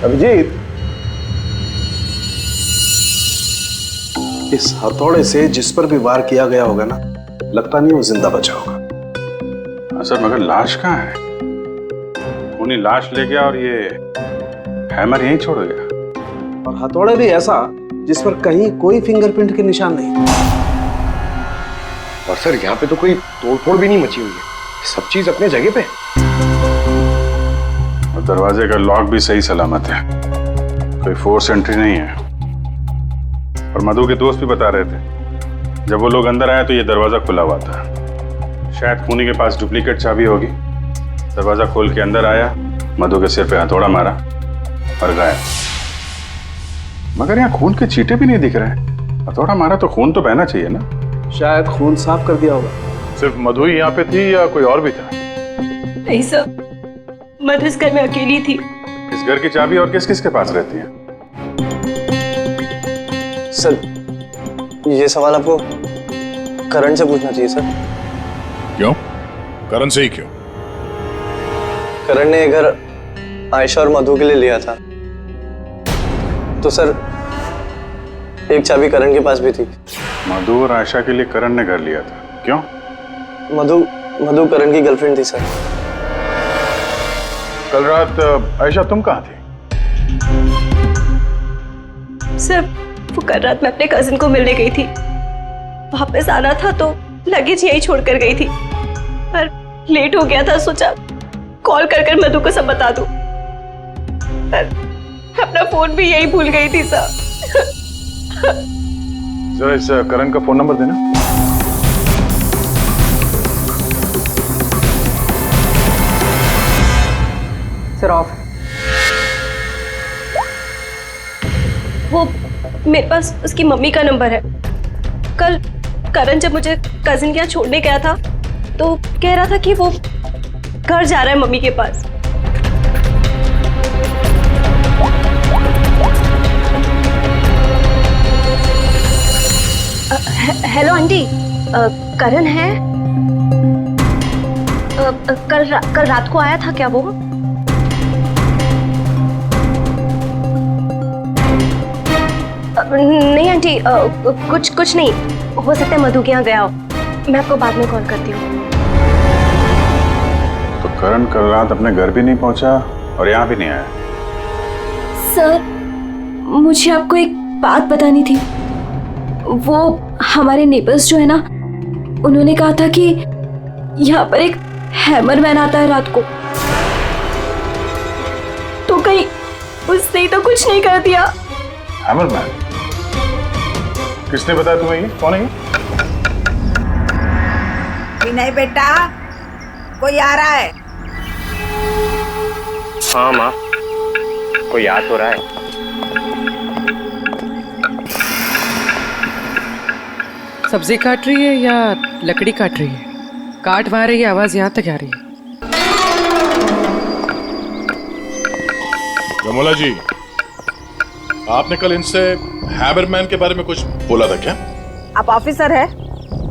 अभिजीत, इस हथौड़े से जिस पर भी वार किया गया होगा ना, लगता नहीं वो जिंदा बचा होगा। सर मगर लाश कहाँ है? उन्हीं लाश ले गया और ये हैमर यहीं छोड़ गया। और हथौड़ा भी ऐसा जिस पर कहीं कोई फिंगरप्रिंट के निशान नहीं। और सर यहाँ पे तो कोई तोड़फोड़ भी नहीं मची हुई है, सब चीज अपने जगह पे। और दरवाजे का लॉक भी सही सलामत है, कोई फोर्स एंट्री नहीं है। और मधु के दोस्त भी बता रहे थे जब वो लोग अंदर आए तो ये दरवाजा खुला हुआ था। शायद खूनी के पास डुप्लीकेट चाबी होगी। दरवाजा खोल के अंदर आया, मधु के सिर पे हथौड़ा मारा और गायब। मगर यहाँ खून के छींटे भी नहीं दिख रहे। हथौड़ा मारा तो खून तो बहना चाहिए ना। शायद खून साफ कर दिया होगा। सिर्फ मधु ही यहाँ पे थी या कोई और भी था? नहीं सर, मधु इस घर में अकेली थी। इस घर की चाबी और किस किस के पास रहती है? सर ये सवाल आपको करण से पूछना चाहिए सर। क्यों? करण से ही क्यों? करण ने घर आयशा और मधु के लिए लिया था, तो सर एक चाबी करण के पास भी थी। मधु और आयशा के लिए करण ने घर लिया था, क्यों? मधु करण की गर्लफ्रेंड थी सर। कल रात आयशा तुम कहाँ थी? सर वो कल रात मैं अपने कजिन को मिलने गई थी। वापस आना था तो लगेज यहीं छोड़कर गई थी, पर लेट हो गया था, सोचा कॉल कर कर मधु को सब बता दूं। पर अपना फोन भी यही भूल गई थी सर। जरा इस करण का फोन नंबर देना। Sir of. वो मेरे पास उसकी मम्मी का नंबर है। कल करण जब मुझे कजिन के यहाँ छोड़ने गया था तो कह रहा था कि वो घर जा रहा है मम्मी के पास। हेलो आंटी, करण है? कल रात को आया था क्या वो? नहीं आंटी, कुछ नहीं, हो सकता है मधु के यहाँ गया हो। मैं आपको बाद में कॉल करती हूँ। तो करण कल रात अपने घर भी नहीं पहुंचा और यहाँ भी नहीं आया। सर मुझे आपको एक बात बतानी थी। वो हमारे नेबर्स जो है ना, उन्होंने कहा था कि यहाँ पर एक हैमरमैन आता है रात को। तो कहीं उसने तो कुछ नहीं कर दिया? हैमरमैन? किसने बताया तुम्हें ये? कौन है ये? विनय बेटा, कोई आ रहा है? हाँ माँ, कोई आ तो रहा है। सब्जी काट रही है या लकड़ी काट रही है? काट वहां रही है, आवाज यहाँ तक आ रही है। जमोला जी, आपने कल इनसे हैमरमैन के बारे में कुछ बोला था क्या? आप ऑफिसर है,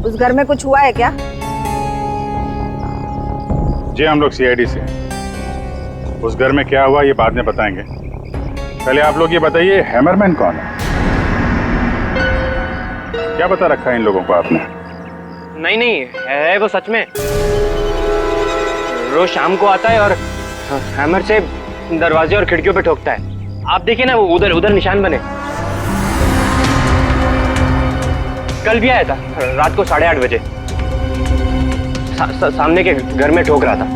उस घर में कुछ हुआ है क्या? जी हम लोग सीआईडी से हैं। उस घर में क्या हुआ ये बाद में बताएंगे। पहले आप लोग ये बताइए, हैमरमैन कौन है? क्या बता रखा है इन लोगों को आपने? नहीं है वो सच में। रोज शाम को आता है और हैमर से दरवाजे और खिड़कियों पे ठोकता है। आप देखिए ना, वो उधर निशान बने। कल भी आया था रात को 8:30 बजे। सामने के घर में ठोक रहा था।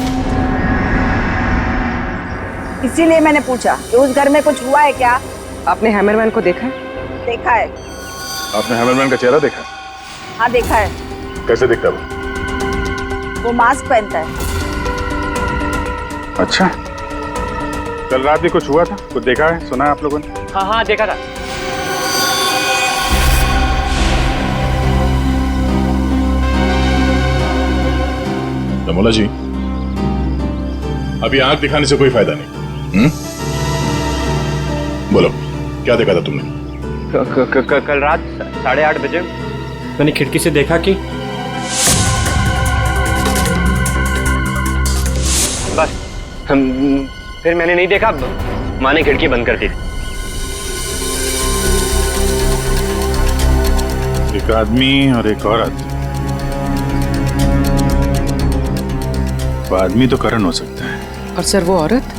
इसीलिए मैंने पूछा कि उस घर में कुछ हुआ है क्या? आपने हैमरमैन को देखा है? देखा है। आपने हैमरमैन का चेहरा देखा? हाँ देखा है। कैसे दिखता है वो मास्क पहनता है। अच्छा, कल रात भी कुछ हुआ था? कुछ देखा है, सुना है आप लोगों ने? हाँ देखा था। जमोला जी, अभी आंख दिखाने से कोई फायदा नहीं। बोलो, क्या देखा था तुमने? कल रात 8:30 बजे मैंने खिड़की से देखा कि बस फिर मैंने नहीं देखा। माँ ने खिड़की बंद कर दी थी। एक आदमी और एक औरत। वो आदमी तो करण हो सकता है। और सर वो औरत?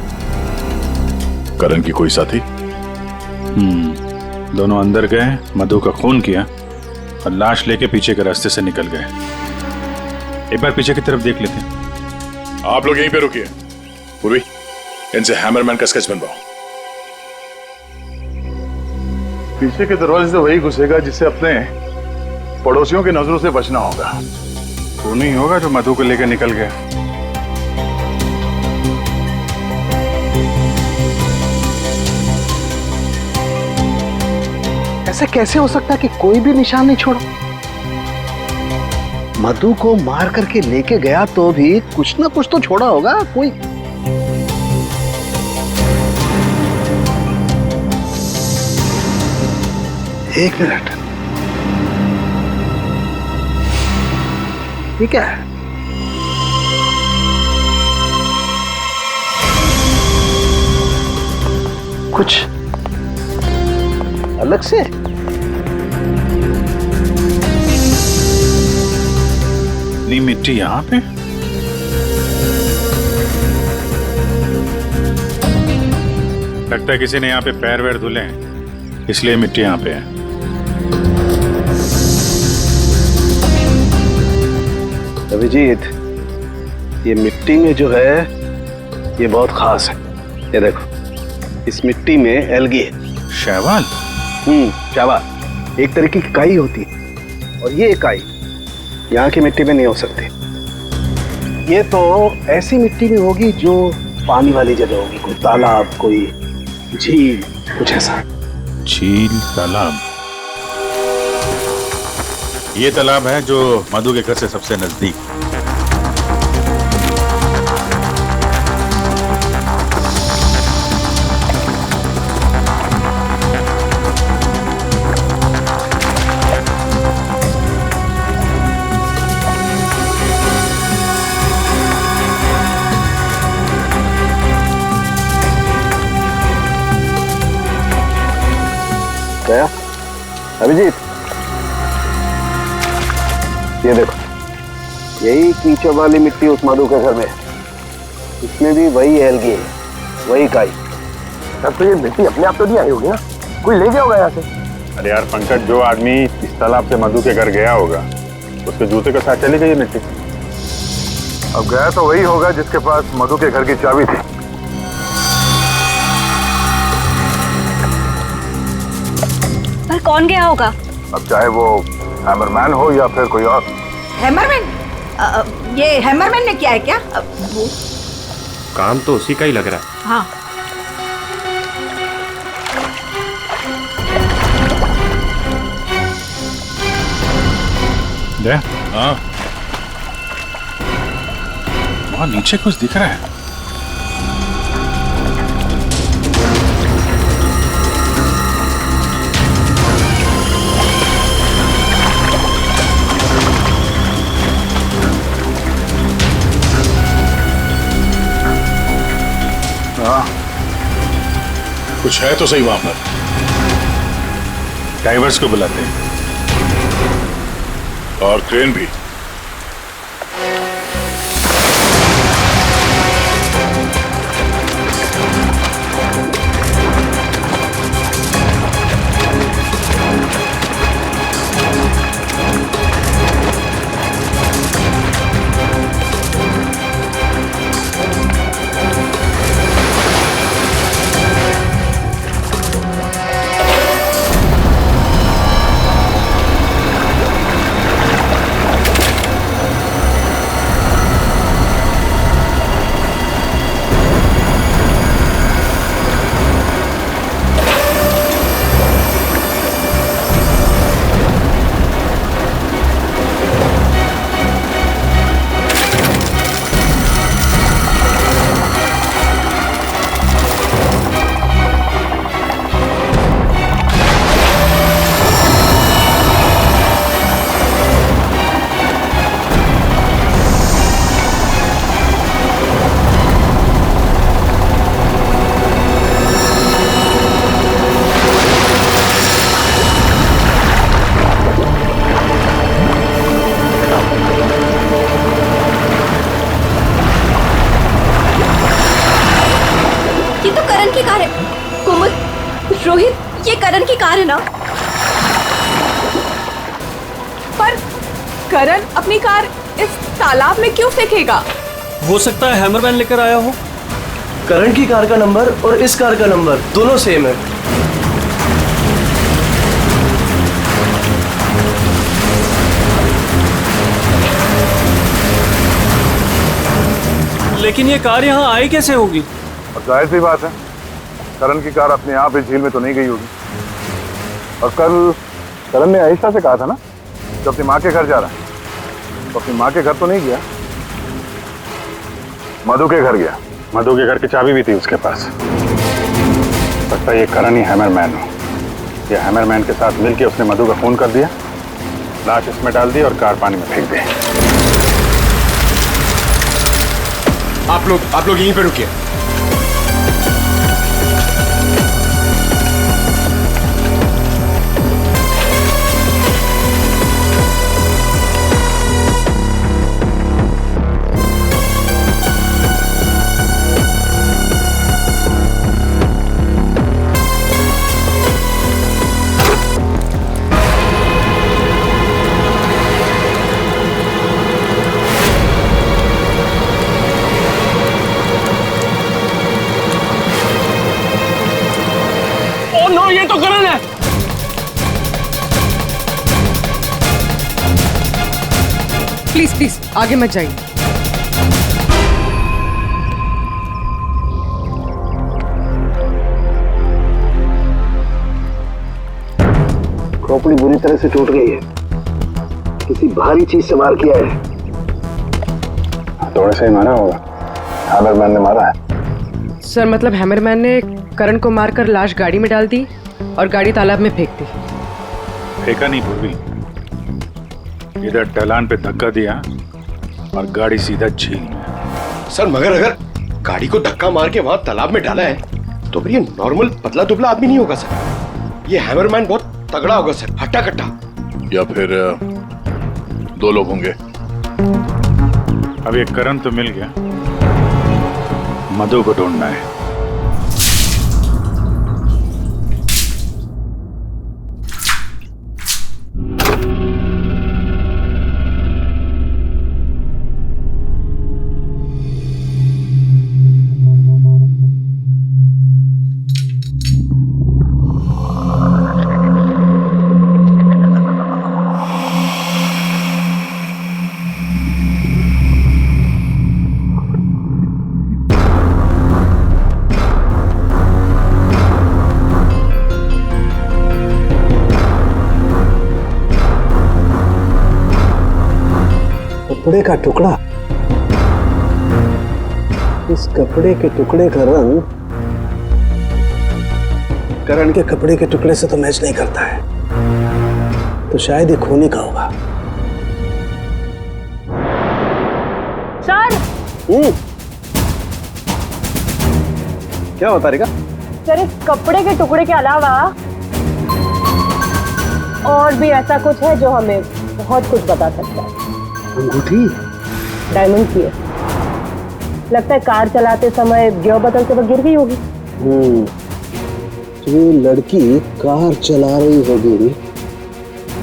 करण की कोई साथी? दोनों अंदर गए, मधु का खून किया और लाश लेके पीछे के रास्ते से निकल गए। एक बार पीछे की तरफ देख लेते हैं। आप लोग यहीं पे रुकिए। पूर्वी, इनसे हैमरमैन का स्केच बनवाओ। पीछे के दरवाजे से वही घुसेगा जिससे अपने पड़ोसियों की नजरों से बचना होगा। वो नहीं होगा जो मधु को लेकर निकल गया। ऐसा कैसे हो सकता है कि कोई भी निशान नहीं छोड़ा? मधु को मार करके लेके गया तो भी कुछ ना कुछ तो छोड़ा होगा कोई। एक मिनट, ये क्या है? कुछ अलग से? इतनी मिट्टी यहाँ पे? लगता है किसी ने यहाँ पे पैर वैर धुले हैं, इसलिए मिट्टी यहाँ पे है। अभिजीत, ये मिट्टी में जो है ये बहुत खास है। ये देखो, इस मिट्टी में एल्गी है। शैवाल? शैवाल एक तरीके की काई होती है और ये काई यहाँ की मिट्टी में नहीं हो सकती। ये तो ऐसी मिट्टी में होगी जो पानी वाली जगह होगी, कोई तालाब, कोई झील, कुछ ऐसा। झील, तालाब। ये तालाब है जो मधु के घर से सबसे नजदीक। क्या अभिजीत, ये देखो, यही कीचड़ वाली मिट्टी उस मधु के घर में है। इसमें भी वही एल्गी है, वही काई। तब तो ये मिट्टी अपने आप तो नहीं आई होगी ना, कोई ले गया होगा यहाँ से। अरे यार पंकज, जो आदमी इस तालाब से मधु के घर गया होगा उसके जूते के साथ चली गई मिट्टी। अब गया तो वही होगा जिसके पास मधु के घर की चाबी थी। पर कौन गया होगा? अब चाहे वो हैमरमैन हो या फिर कोई और। हैमरमैन? ये हैमरमैन ने किया है क्या? वो काम तो उसी का ही लग रहा है। हाँ, हाँ, वहाँ नीचे कुछ दिख रहा है। कुछ है तो सही वहां पर। डाइवर्स को बुलाते हैं और क्रेन भी। करण अपनी कार इस तालाब में क्यों फेंकेगा? हो सकता है हैमरमैन लेकर आया हो। करण की कार का नंबर और इस कार का नंबर दोनों सेम है। लेकिन ये कार यहाँ आई कैसे होगी? और जाहिर सी बात है, करण की कार अपने आप इस झील में तो नहीं गई होगी। और कल करण ने आयशा से कहा था ना कि अपनी माँ के घर जा रहा है, तो अपनी माँ के घर तो नहीं गया, मधु के घर गया। मधु के घर की चाबी भी थी उसके पास। लगता है ये करण ही हैमरमैन हो। ये हैमरमैन के साथ मिलके उसने मधु का खून कर दिया, लाश इसमें डाल दी और कार पानी में फेंक दी। आप लोग यहीं पे रुकिए। ये तो करण है। प्लीज प्लीज आगे मत जाइए। खोपड़ी बुरी तरह से टूट गई है, किसी भारी चीज से वार किया है। थोड़े से ही मारा होगा, हैमरमैन ने मारा है। सर मतलब हैमरमैन ने करण को मारकर लाश गाड़ी में डाल दी और गाड़ी तालाब में फेंक दी। फेंका नहीं पूर्वी, इधर ढलान पे धक्का दिया और गाड़ी सीधा झील में। सर मगर अगर गाड़ी को धक्का मार के वहां तालाब में डाला है तो फिर ये नॉर्मल पतला दुबला आदमी नहीं होगा सर। ये हैमरमैन बहुत तगड़ा होगा सर, हट्टा कट्टा। या फिर दो लोग होंगे। अब ये करण तो मिल गया, मधु को ढूंढना है। कपड़े का टुकड़ा, इस कपड़े के टुकड़े का रंग करण के कपड़े के टुकड़े से तो मैच नहीं करता है, तो शायद ये खूनी का होगा। सर क्या होता रहेगा? सर इस कपड़े के टुकड़े के अलावा और भी ऐसा कुछ है जो हमें बहुत कुछ बता सकता है। अंगूठी डायमंड की है, लगता है कार चलाते समय गियर बदलते वक्त गिर गई होगी। तो ये लड़की कार चला रही होगी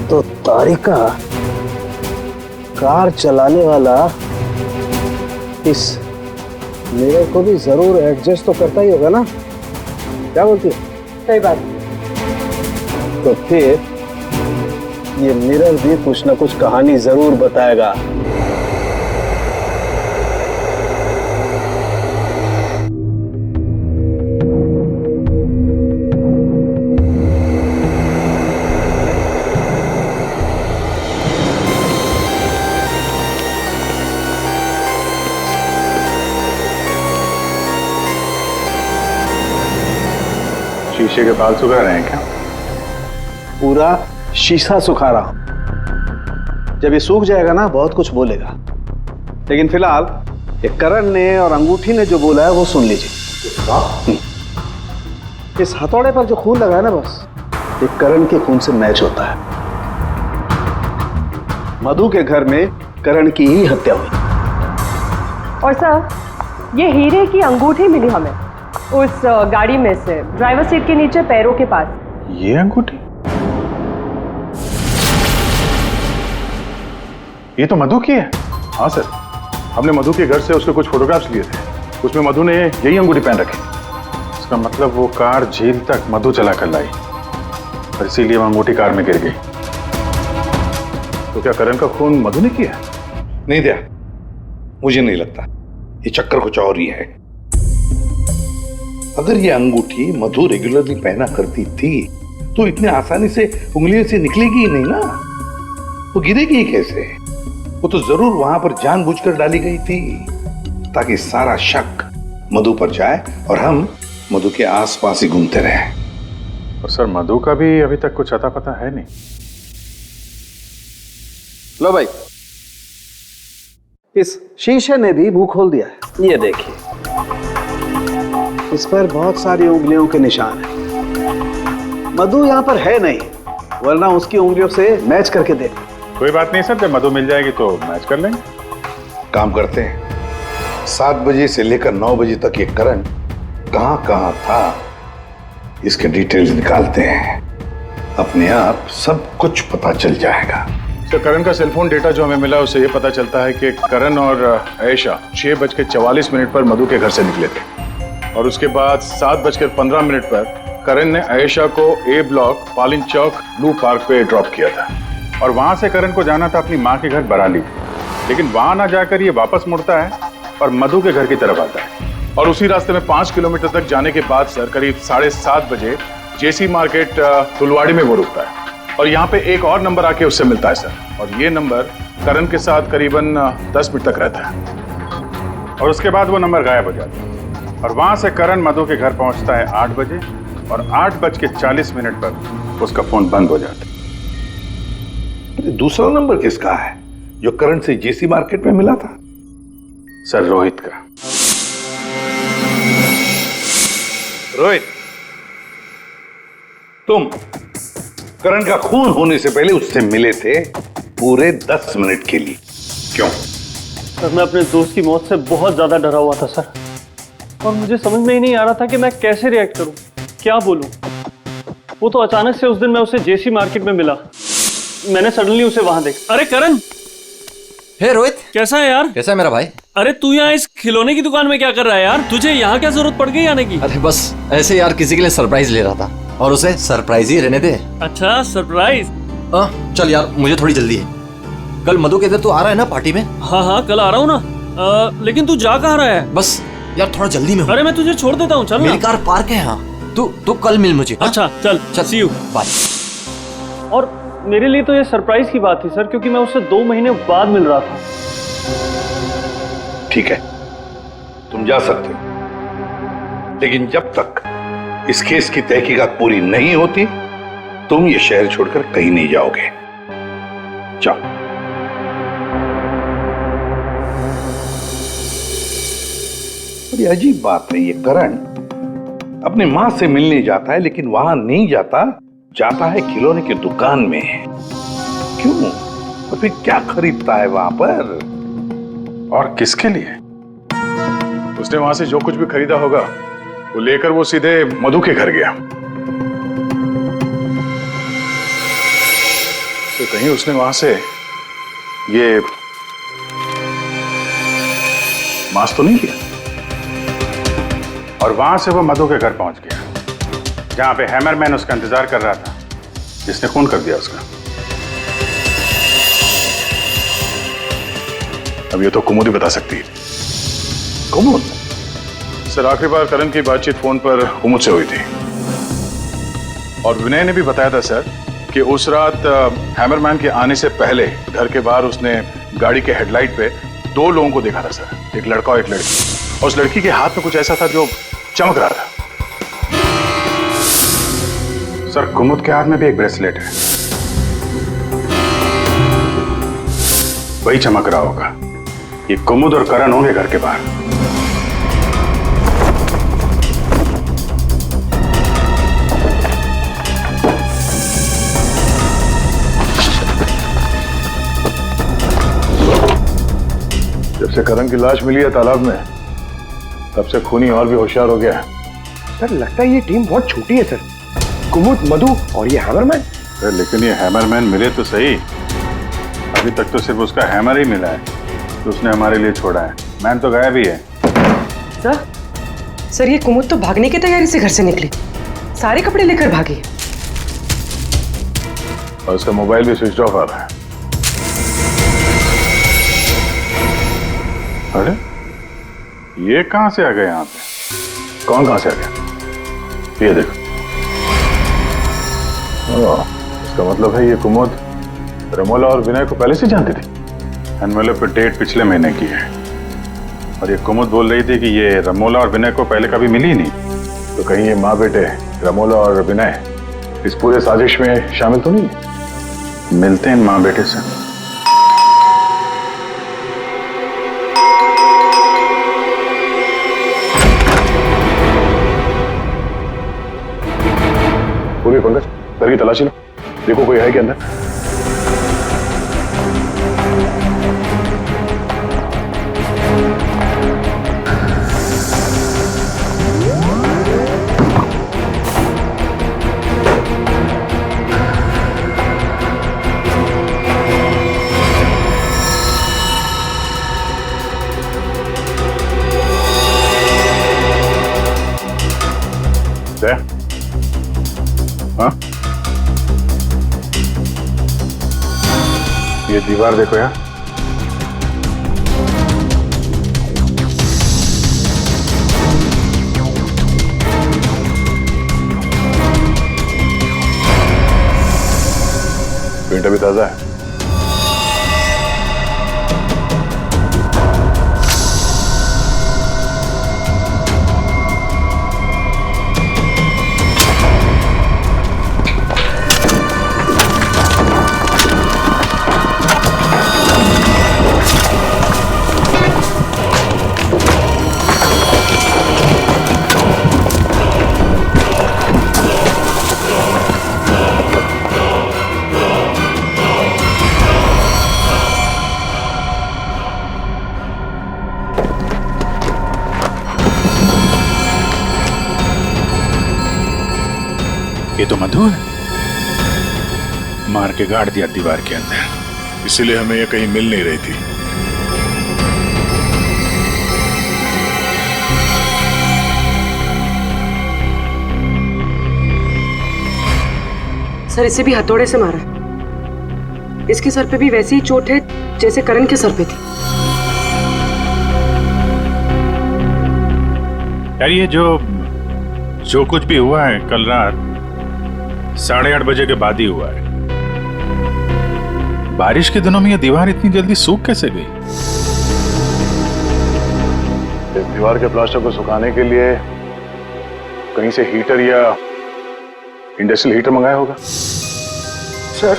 तो तारिका कार चलाने वाला इस मिरर को भी जरूर एडजस्ट तो करता ही होगा ना, क्या बोलती है? सही बात। तो फिर ये मिरर भी कुछ ना कुछ कहानी जरूर बताएगा। शीशे के बाल सुखा रहे हैं क्या? पूरा शीशा सुखा रहा हूं। जब ये सूख जाएगा ना बहुत कुछ बोलेगा, लेकिन फिलहाल ये करण ने और अंगूठी ने जो बोला है वो सुन लीजिए। इस हथौड़े पर जो खून लगा है ना, बस ये करण के खून से मैच होता है। मधु के घर में करण की ही हत्या हुई। और सर ये हीरे की अंगूठी मिली हमें उस गाड़ी में से, ड्राइवर सीट के नीचे पैरों के पास। ये अंगूठी? ये तो मधु की है। हाँ सर, हमने मधु के घर से उसके कुछ फोटोग्राफ्स लिए थे, उसमें मधु ने यही अंगूठी पहन रखी। इसका मतलब वो कार झील तक मधु चला कर लाई और इसीलिए वो अंगूठी कार में गिर गई। तो क्या करण का खून मधु ने किया? नहीं दिया, मुझे नहीं लगता। ये चक्कर कुछ और ही है। अगर ये अंगूठी मधु रेगुलरली पहना करती थी तो इतने आसानी से उंगलियों से निकलेगी ही नहीं ना। वो गिरेगी ही कैसे? वो तो जरूर वहां पर जानबूझकर डाली गई थी ताकि सारा शक मधु पर जाए और हम मधु के आसपास ही घूमते रहे। और सर मधु का भी अभी तक कुछ अता पता है नहीं। लो भाई, इस शीशे ने भी मुंह खोल दिया है। ये देखिए, इस पर बहुत सारी उंगलियों के निशान हैं। मधु यहाँ पर है नहीं, वरना उसकी उंगलियों से मैच करके देख। कोई बात नहीं सर, जब मधु मिल जाएगी तो मैच कर लेंगे। काम करते हैं, 7 बजे से लेकर 9 बजे तक ये करण कहाँ कहाँ था इसके डिटेल्स निकालते हैं। अपने आप सब कुछ पता चल जाएगा। तो करण का सेलफोन डेटा जो हमें मिला उससे ये पता चलता है कि करण और आयशा 6:44 पर मधु के घर से निकले थे और उसके बाद 7:15 पर करण ने आयशा को ए ब्लॉक पालिन चौक ब्लू पार्क पे ड्रॉप किया था और वहां से करण को जाना था अपनी माँ के घर बराली, लेकिन वहां ना जाकर ये वापस मुड़ता है और मधु के घर की तरफ आता है और उसी रास्ते में 5 किलोमीटर तक जाने के बाद सर करीब 7:30 बजे जेसी मार्केट फुलवाड़ी में वो रुकता है और यहाँ पे एक और नंबर आके उससे मिलता है सर और ये नंबर करण के साथ करीबन 10 मिनट तक रहता है और उसके बाद वो नंबर गायब हो जाता है और वहां से करण मधु के घर पहुंचता है 8 बजे और 8:40 पर उसका फोन बंद हो जाता है। दूसरा नंबर किसका है जो करण से जेसी मार्केट में मिला था? सर रोहित का। रोहित, तुम करण का खून होने से पहले उससे मिले थे पूरे 10 मिनट के लिए, क्यों? सर मैं अपने दोस्त की मौत से बहुत ज्यादा डरा हुआ था सर, और मुझे समझ में ही नहीं आ रहा था कि मैं कैसे रिएक्ट करूं, क्या बोलूं। वो तो अचानक से उस दिन मैं उसे जेसी मार्केट में मिला, मैंने सडनली उसे वहां देखा। अरे करण! हे रोहित, कैसा है यार? कैसा है मेरा भाई? अरे तू यहाँ इस खिलौने की दुकान में क्या कर रहा है यार? तुझे यहाँ क्या जरूरत पड़ गई आने की? अरे बस ऐसे यार, किसी के लिए सरप्राइज ले रहा था और उसे सरप्राइज ही रहने दे। अच्छा सरप्राइज? चल यार, मुझे थोड़ी जल्दी है। कल मधु के इधर तू आ रहा है ना पार्टी में? हाँ कल आ रहा हूँ ना, लेकिन तू जा कहाँ रहा है? बस यार थोड़ा जल्दी में हूँ। अरे मैं तुझे छोड़ देता हूँ, चल। मेरी कार पार्क है यहाँ, तू कल मिल मुझे। अच्छा चल, सी यू, बाय। और मेरे लिए तो ये सरप्राइज की बात थी सर, क्योंकि मैं उससे 2 महीने बाद मिल रहा था। ठीक है, तुम जा सकते हो, लेकिन जब तक इस केस की तहकीकात पूरी नहीं होती तुम ये शहर छोड़कर कहीं नहीं जाओगे। जाओ। बड़ी अजीब बात है, ये करण अपने मां से मिलने जाता है लेकिन वहां नहीं जाता, जाता है खिलौने की दुकान में। क्यों? और फिर क्या खरीदता है वहां पर और किसके लिए? उसने वहां से जो कुछ भी खरीदा होगा वो लेकर वो सीधे मधु के घर गया। तो कहीं उसने वहां से ये मास्क तो नहीं लिया? और वहां से वो मधु के घर पहुंच गया जहां पे हैमरमैन उसका इंतजार कर रहा था, जिसने खून कर दिया उसका। अब ये तो कुमुद ही बता सकती है। कुमुद? सर आखिरी बार करण की बातचीत फोन पर कुमुद से हुई थी और विनय ने भी बताया था सर कि उस रात हैमरमैन के आने से पहले घर के बाहर उसने गाड़ी के हेडलाइट पे 2 लोगों को देखा था सर, एक लड़का और एक लड़की, और उस लड़की के हाथ में कुछ ऐसा था जो चमक रहा था। सर कुमुद के हाथ में भी एक ब्रेसलेट है, वही चमक रहा होगा। ये कुमुद और करण होंगे घर के बाहर। जब से करण की लाश मिली है तालाब में, तब से खूनी और भी होशियार हो गया है। सर लगता है ये टीम बहुत छोटी है सर, कुमुद, मधु और ये हैमरमैन। लेकिन ये हैमरमैन मिले तो सही। अब अभी तक तो सिर्फ उसका हैमर ही मिला है तो उसने हमारे लिए छोड़ा है। मैन तो गायब ही है। सर ये कुमुद तो भागने की तैयारी से घर से निकली, सारे कपड़े लेकर भागी और उसका मोबाइल भी स्विच ऑफ आ रहा है। अरे ये कहां से आ गए यहाँ पे? कौन कहां से आ गया? ये देखो। इसका मतलब है ये कुमुद रमोला और विनय को पहले से जानती थी। एनवेलप पे डेट पिछले महीने की है और ये कुमुद बोल रही थी कि ये रमोला और विनय को पहले कभी मिली ही नहीं। तो कहीं ये माँ बेटे रमोला और विनय इस पूरे साजिश में शामिल तो नहीं है? मिलते हैं माँ बेटे से। पूरी पंकज घर की तलाशी लो, देखो कोई है क्या अंदर। हाँ? ये दीवार देखो यार, पेंट अभी ताजा है। ये तो मधु है, मार के गाड़ दिया दीवार के अंदर। इसीलिए हमें ये कहीं मिल नहीं रही थी। सर इसे भी हथौड़े से मारा। इसके सर पे भी वैसी ही चोट है जैसे करण के सर पे थी। यार ये जो कुछ भी हुआ है कल रात 8:30 बजे के बाद ही हुआ है। बारिश के दिनों में ये दीवार इतनी जल्दी सूख कैसे गई? इस दीवार के प्लास्टर को सुखाने के लिए कहीं से हीटर या इंडस्ट्रियल हीटर मंगाया होगा। सर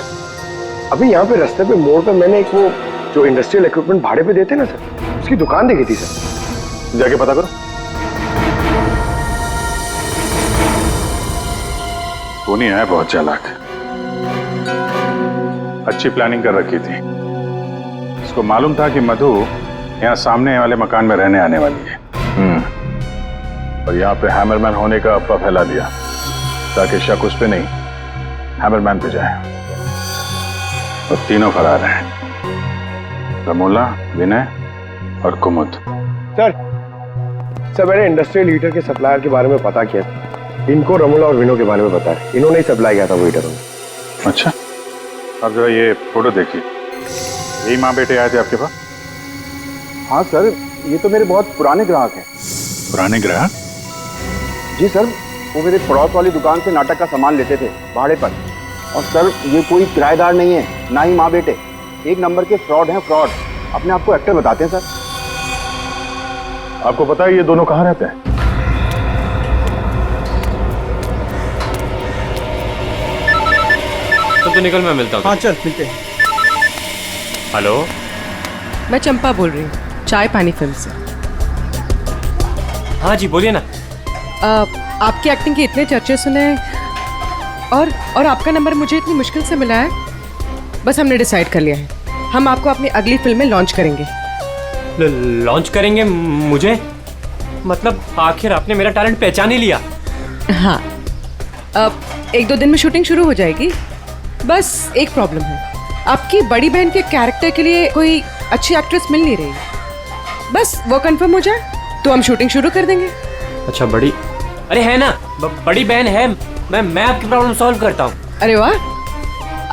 अभी यहाँ पे रास्ते पे मोड़ पे मैंने एक वो जो इंडस्ट्रियल इक्विपमेंट भाड़े पे देते ना सर, उसकी दुकान देखी थी सर। जाके पता करो। वो नहीं है, बहुत चालाक, अच्छी प्लानिंग कर रखी थी। इसको मालूम था कि मधु यहाँ सामने वाले मकान में रहने आने वाली है। और यहाँ पे हैमरमैन होने का अफवाह फैला दिया ताकि शक उस पे नहीं हैमरमैन पे जाए। और तीनों फरार हैं, रमोला, विनय और कुमुद। सर मैंने इंडस्ट्रियल हीटर के सप्लायर के बारे में पता किया। इनको रमोला और विनो के बारे में पता है, इन्होंने ही सप्लाई किया था वो हीटर। अच्छा, अब जरा ये फोटो देखिए। यही माँ बेटे आए थे आपके पास? हाँ सर, ये तो मेरे बहुत पुराने ग्राहक हैं। पुराने ग्राहक? जी सर, वो मेरे पड़ोस वाली दुकान से नाटक का सामान लेते थे भाड़े पर। और सर ये कोई किराएदार नहीं है, ना ही माँ बेटे, एक नंबर के फ्रॉड हैं, फ्रॉड। अपने आप को एक्टर बताते हैं सर। आपको पता है ये दोनों कहाँ रहते हैं? तो निकल, मैं मिलता हूँ। हाँ चल मिलते हैं। हेलो, मैं चंपा बोल रही हूँ, चाय पानी फिल्म से। हाँ जी बोलिए ना। आपकी एक्टिंग के इतने चर्चे सुने और आपका नंबर मुझे इतनी मुश्किल से मिला है। बस हमने डिसाइड कर लिया है, हम आपको अपनी अगली फिल्म में लॉन्च करेंगे। लॉन्च करेंगे मुझे? मतलब आखिर आपने मेरा टैलेंट पहचान ही लिया? हाँ, अब 1-2 दिन में शूटिंग शुरू हो जाएगी। बस एक प्रॉब्लम है, आपकी बड़ी बहन के कैरेक्टर के लिए कोई अच्छी एक्ट्रेस मिल नहीं रही। बस वो कंफर्म हो जाए तो हम शूटिंग शुरू कर देंगे। अच्छा बड़ी, अरे है ना, बड़ी बहन है। मैं आपकी प्रॉब्लम सॉल्व करता हूँ। अरे वाह,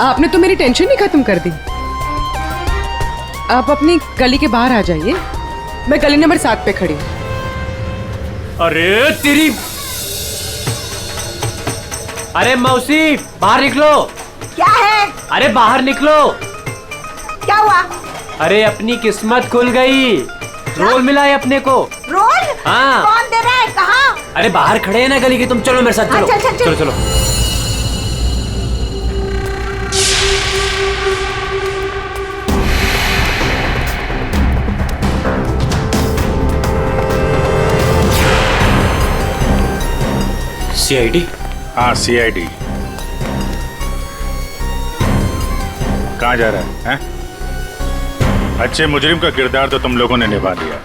आपने तो मेरी टेंशन ही खत्म कर दी। आप अपनी गली के बाहर आ जाइए, मैं गली नंबर 7 पे खड़ी हूँ। अरे तेरी, अरे मौसी बाहर निकलो। क्या है? अरे बाहर निकलो। क्या हुआ? अरे अपनी किस्मत खुल गई, रोल मिला है अपने को। रोल? हाँ। कौन दे रहा है? कहाँ? अरे बाहर खड़े हैं ना गली के, तुम चलो मेरे साथ। चलो चल, चल, चल। चलो चलो। CID? हाँ CID। कहाँ जा रहा है? अच्छे मुजरिम का किरदार तो तुम लोगों ने निभा दिया,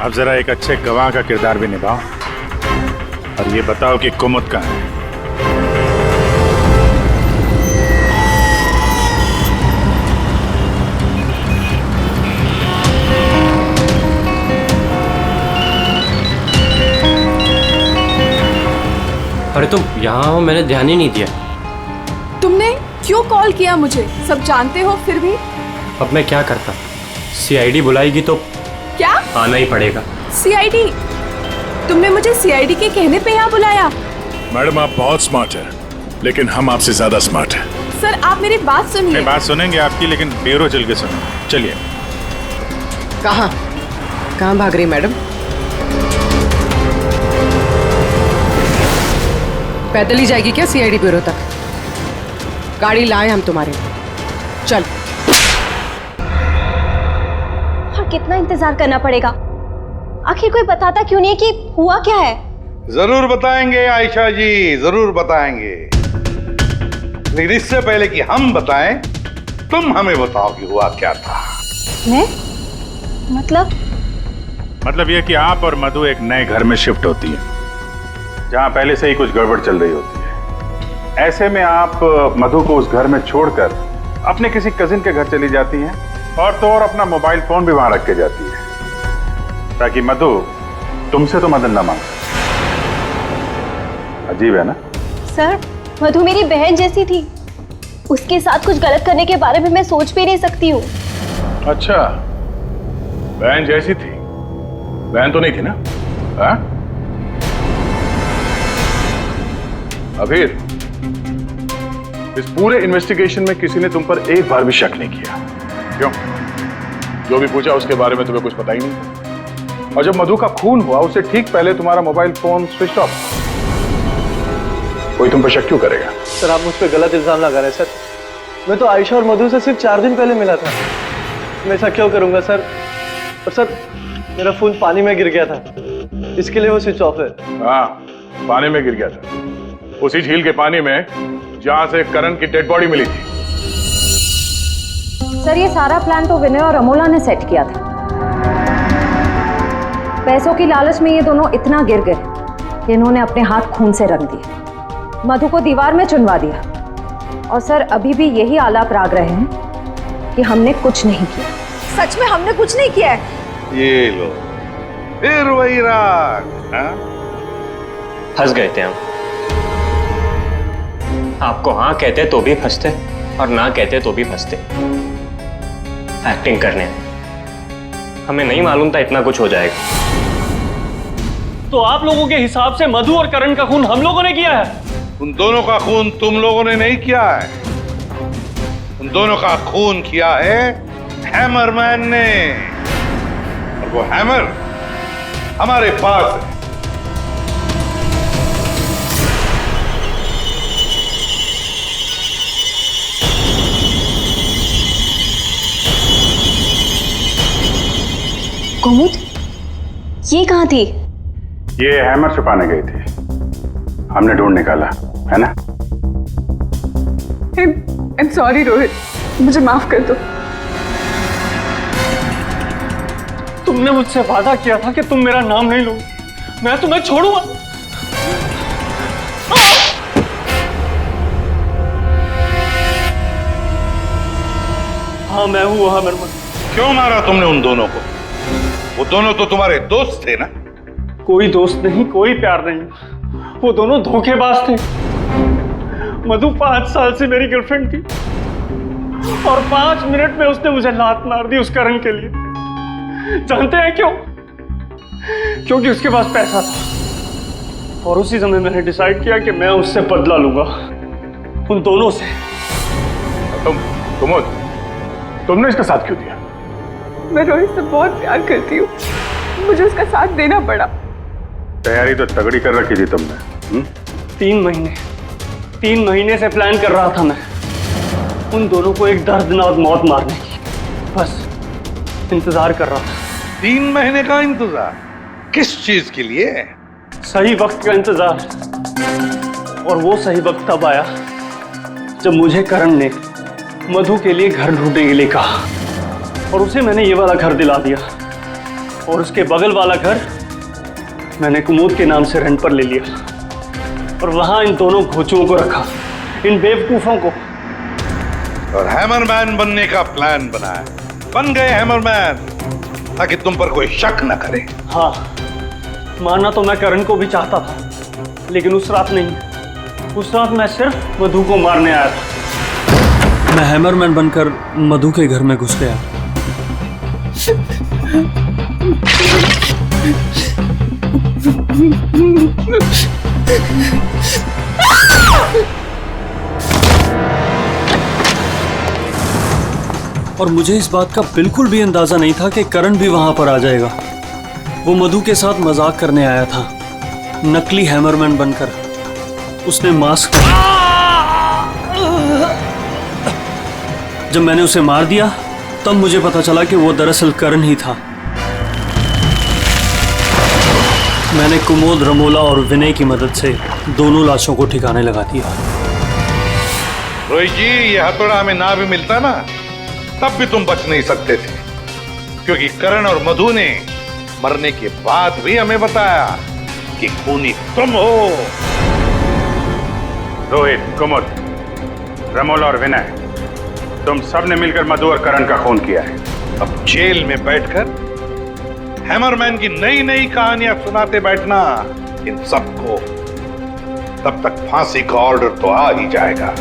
अब जरा एक अच्छे गवाह का किरदार भी निभाओ और ये बताओ कि कुमुद कहाँ है? अरे तुम यहाँ हो, मैंने ध्यान ही नहीं दिया। तुमने क्यों कॉल किया मुझे? सब जानते हो फिर भी? अब मैं क्या करता? CID बुलाएगी तो क्या? आना ही पड़ेगा। CID? तुमने मुझे CID के कहने पे यहाँ बुलाया? मैडम आप बहुत स्मार्ट हैं, लेकिन हम आपसे ज्यादा स्मार्ट हैं। सर आप मेरी बात सुनिए। बात सुनेंगे आपकी, लेकिन ब्यूरो चल के सुनो। चलिए। कहाँ भाग रही मैडम? पैदल ही जाएगी क्या CID ब्यूरो तक? गाड़ी लाए हम तुम्हारे। चल। और कितना इंतजार करना पड़ेगा? आखिर कोई बताता क्यों नहीं कि हुआ क्या है? जरूर बताएंगे आयशा जी, जरूर बताएंगे, लेकिन इससे पहले कि हम बताएं, तुम हमें बताओ कि हुआ क्या था। मैं? मतलब ये कि आप और मधु एक नए घर में शिफ्ट होती है, जहां पहले से ही कुछ गड़बड़ चल रही होती है। ऐसे में आप मधु को उस घर में छोड़कर अपने किसी कजिन के घर चली जाती हैं, और तो और अपना मोबाइल फोन भी वहां रख के जाती है, ताकि मधु तुमसे तो मदद ना मांगे। अजीब है ना? सर, मधु मेरी बहन जैसी थी, उसके साथ कुछ गलत करने के बारे में मैं सोच भी नहीं सकती हूँ। अच्छा, बहन जैसी थी? बहन तो नहीं थी ना? हाँ? अभीर, इस पूरे इन्वेस्टिगेशन में किसी ने तुम पर एक बार भी शक नहीं किया, क्यों? जो भी पूछा उसके बारे में तुम्हें कुछ पता ही नहीं। और जब मधु का खून हुआ उससे ठीक पहले तुम्हारा मोबाइल फोन स्विच ऑफ, कोई तुम पर शक क्यों करेगा? सर आप मुझ पर गलत इल्जाम लगा रहे हैं सर। मैं तो आयशा और मधु से सिर्फ 4 दिन पहले मिला था। मैं ऐसा क्यों करूंगा सर? और सर मेरा फोन पानी में गिर गया था, इसके लिए वो स्विच ऑफ है। हाँ, पानी में गिर गया था, उसी झील के पानी में जहां से करण की डेड बॉडी मिली थी। सर ये सारा प्लान तो विनय और अमोला ने सेट किया था। पैसों की लालच में ये दोनों इतना गिर गए कि इन्होंने अपने हाथ खून से रंग दिए, मधु को दीवार में चुनवा दिया। और सर अभी भी यही आलाप राग रहे हैं कि हमने कुछ नहीं किया। सच में हमने कुछ नहीं किया है? ये लो, फिर वही राग। फंस गए थे हम। आपको हाँ कहते तो भी फंसते, और ना कहते तो भी फंसते। एक्टिंग करने हमें नहीं मालूम था इतना कुछ हो जाएगा। तो आप लोगों के हिसाब से मधु और करण का खून हम लोगों ने किया है? उन दोनों का खून तुम लोगों ने नहीं किया है, उन दोनों का खून किया है हैमरमैन ने, और वो हैमर हमारे पास है। कुमुद, ये कहाँ थी? ये हैमर छुपाने गई थी, हमने ढूंढ निकाला, है ना? I'm sorry रोहित, मुझे माफ कर दो। तुमने मुझसे वादा किया था कि तुम मेरा नाम नहीं लोगे, मैं तुम्हें छोड़ूंगा। हाँ मैं हूँ वहां मेरे। क्यों मारा तुमने उन दोनों को? वो दोनों तो तुम्हारे दोस्त थे ना? कोई दोस्त नहीं, कोई प्यार नहीं, वो दोनों धोखेबाज थे। मधु 5 साल से मेरी गर्लफ्रेंड थी और 5 मिनट में उसने मुझे लात मार दी उस करण के लिए। जानते हैं क्यों? क्योंकि उसके पास पैसा था और उसी समय मैंने डिसाइड किया कि मैं उससे बदला लूंगा, उन दोनों से। तुमने इसका साथ क्यों दिया? मैं रोहित से बहुत प्यार करती हूँ, मुझे उसका साथ देना पड़ा। तैयारी तो तगड़ी कर रखी थी तुमने। 3 महीने से प्लान कर रहा था मैं उन दोनों को एक दर्दनाक मौत मारने की। बस इंतजार कर रहा था। 3 महीने का इंतजार? किस चीज के लिए? सही वक्त का इंतजार। और वो सही वक्त तब आया जब मुझे करण ने मधु के लिए घर ढूंढने के लिए कहा और उसे मैंने ये वाला घर दिला दिया और उसके बगल वाला घर मैंने कुमुद के नाम से रेंट पर ले लिया और वहां इन दोनों घोचुओं को रखा, इन बेवकूफों को। और हैमरमैन बनने का प्लान बनाया। बन गए हैमरमैन ताकि तुम पर कोई शक न करे। हाँ, मानना तो मैं करण को भी चाहता था, लेकिन उस रात नहीं। उस रात मैं सिर्फ मधु को मारने आया था। मैं हैमरमैन बनकर मधु के घर में घुस गया। और मुझे इस बात का बिल्कुल भी अंदाजा नहीं था कि करण भी वहां पर आ जाएगा। वो मधु के साथ मजाक करने आया था, नकली हैमरमैन बनकर। उसने मास्क, जब मैंने उसे मार दिया तब मुझे पता चला कि वो दरअसल करण ही था। मैंने कुमोद, रमोला और विनय की मदद से दोनों लाशों को ठिकाने लगा दिया। रोहित जी, ये हथौड़ा हमें ना भी मिलता ना, तब भी तुम बच नहीं सकते थे, क्योंकि करण और मधु ने मरने के बाद भी हमें बताया कि खूनी तुम हो। रोहित, कुमुद, रमोला और विनय, तुम सबने मिलकर मधु और करण का खून किया है। अब जेल में बैठकर हैमरमैन की नई नई कहानियां सुनाते बैठना इन सबको, तब तक फांसी का ऑर्डर तो आ ही जाएगा।